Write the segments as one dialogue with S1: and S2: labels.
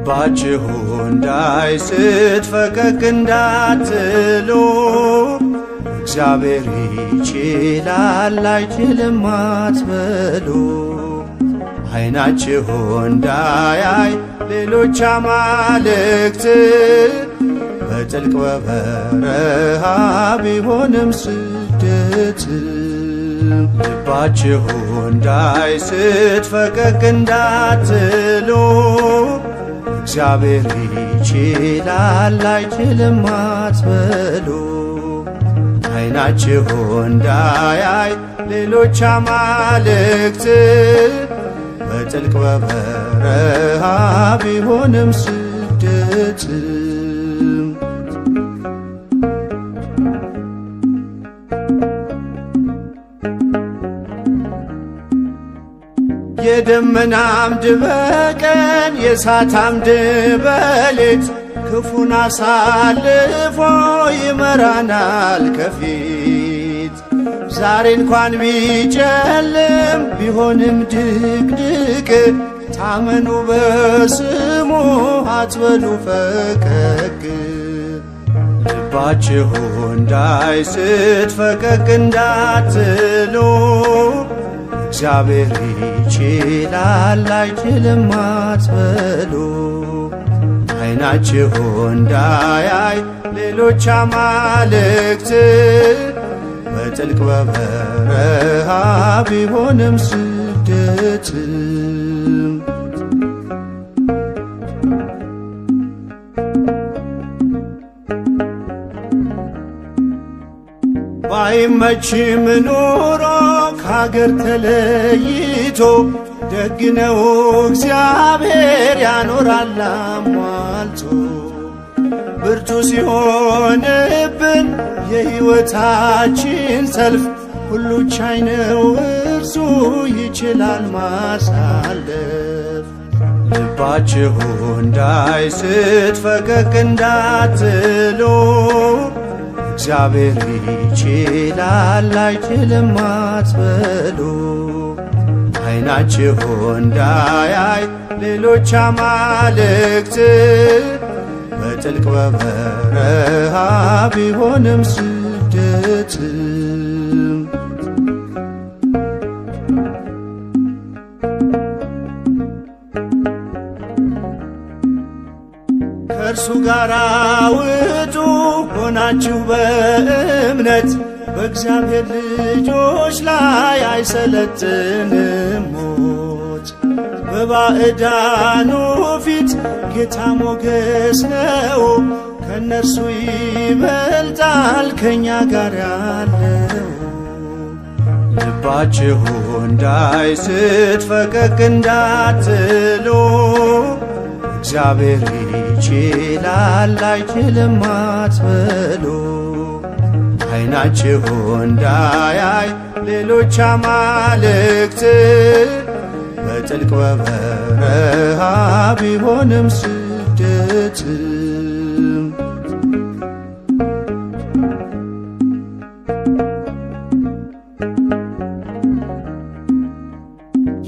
S1: ልባችሁ እንዳይስት ፈቀቅ እንዳትሉ እግዚአብሔር ይችላል አይችልም አትበሉ። ዓይናችሁ እንዳያይ ሌሎች አማልክት በጥልቅ በበረሃ ቢሆንም ስደት ልባችሁ እንዳይስት ፈቀቅ እንዳትሉ እግዚአብሔር ይችላል አይችልም አትበሉ። ዓይናችሁ እንዳያይ ሌሎች አማልክት በጥልቅ በበረሃ ቢሆንም ስደት የደመና አምድ በቀን የእሳት አምድ በሌት ክፉን አሳልፎ ይመራናል ከፊት። ዛሬ እንኳን ቢጨልም ቢሆንም ድቅድቅ ታመኑ በስሙ አትበሉ ፈቀቅ። ልባችሁ እንዳይስት ፈቀቅ እንዳትሉ እግዚአብሔር ይችላል አይችልም አትበሉ። ዓይናችሁ እንዳያይ ሌሎች አማልክት በጥልቅ በበረሃ ቢሆንም ስደት ባይመችም ኑሮ ከአገር ተለይቶ ደግ ነው እግዚአብሔር ያኖራል አሟልቶ። ብርቱ ሲሆንብን የሕይወታችን ሰልፍ ሁሉ ቻይ ነው እርሱ ይችላል ማሳለፍ። ልባችሁ እንዳይስት ፈቀቅ እንዳትሉ እግዚአብሔር ይችላል አይችልም አትበሉ። ዓይናችሁ እንዳያይ ሌሎች አማልክት በጥልቅ በበረሃ ቢሆንም ስደት ከእርሱ ጋር ውጡ ሆናችሁ በእምነት በእግዚአብሔር ልጆች ላይ አይሰለጥንም ሞት። በባዕዳኑ ፊት ጌታ ሞገስ ነው ከእነርሱ ይበልጣል ከእኛ ጋር ያለው። ልባችሁ እንዳይስት ፈቀቅ እንዳትሉ እግዚአብሔር ይችላል አይችልም አትበሉ። ዓይናችሁ እንዳያይ ሌሎች አማልክት በጥልቅ በበረሃ ቢሆንም ስደት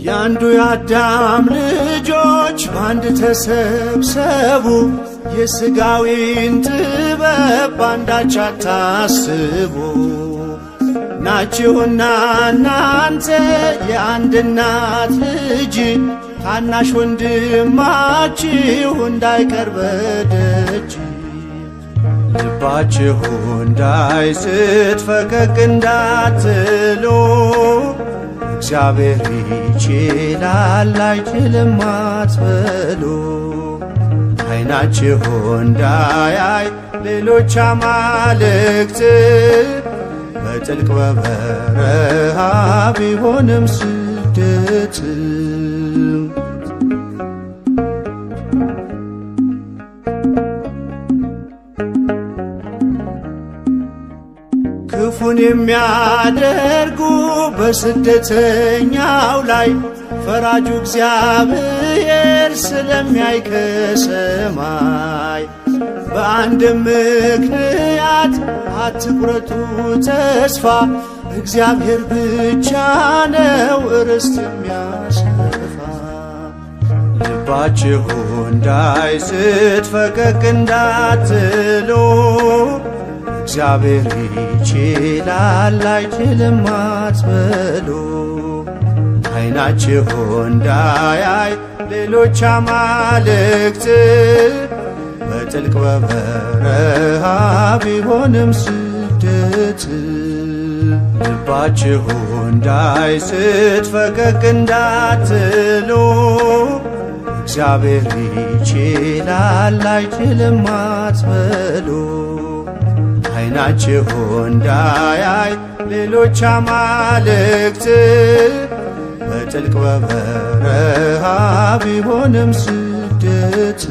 S1: ያንዱ የአዳም ልጆች በአንድ ተሰብሰቡ የሥጋዊን ጥበብ ባንዳች አታስቡ። ናችሁና እናንተ የአንድ እናት ልጅ ታናሽ ወንድማችሁ እንዳይቀር በደጅ። ልባችሁ እንዳይስት ፈቀቅ እንዳትሉ እግዚአብሔር ይችላል አይችልም አትበሉ። ዓይናችሁ እንዳያይ ሌሎች አማልክት በጥልቅ በበረሃ ቢሆንም ስደት ክፉን የሚያደርጉ በስደተኛው ላይ ፈራጁ እግዚአብሔር ስለሚያይ ከሰማይ። በአንድ ምክንያት አትቁረጡ ተስፋ እግዚአብሔር ብቻ ነው ርስት የሚያሰፋ። ልባችሁ እንዳይስት ፈቀቅ እንዳትሉ እግዚአብሔር ይችላል አይችልም አትበሉ። ዓይናችሁ እንዳያይ ሌሎች አማልክት በጥልቅ በበረሃ ቢሆንም ስደት ልባችሁ እንዳይስት ፈቀቅ እንዳትሉ እግዚአብሔር ይችላል አይችልም አትበሉ። ዓይናችሁ እንዳያይ ሌሎች አማልክት በጥልቅ በበረሃ ቢሆንም ስደት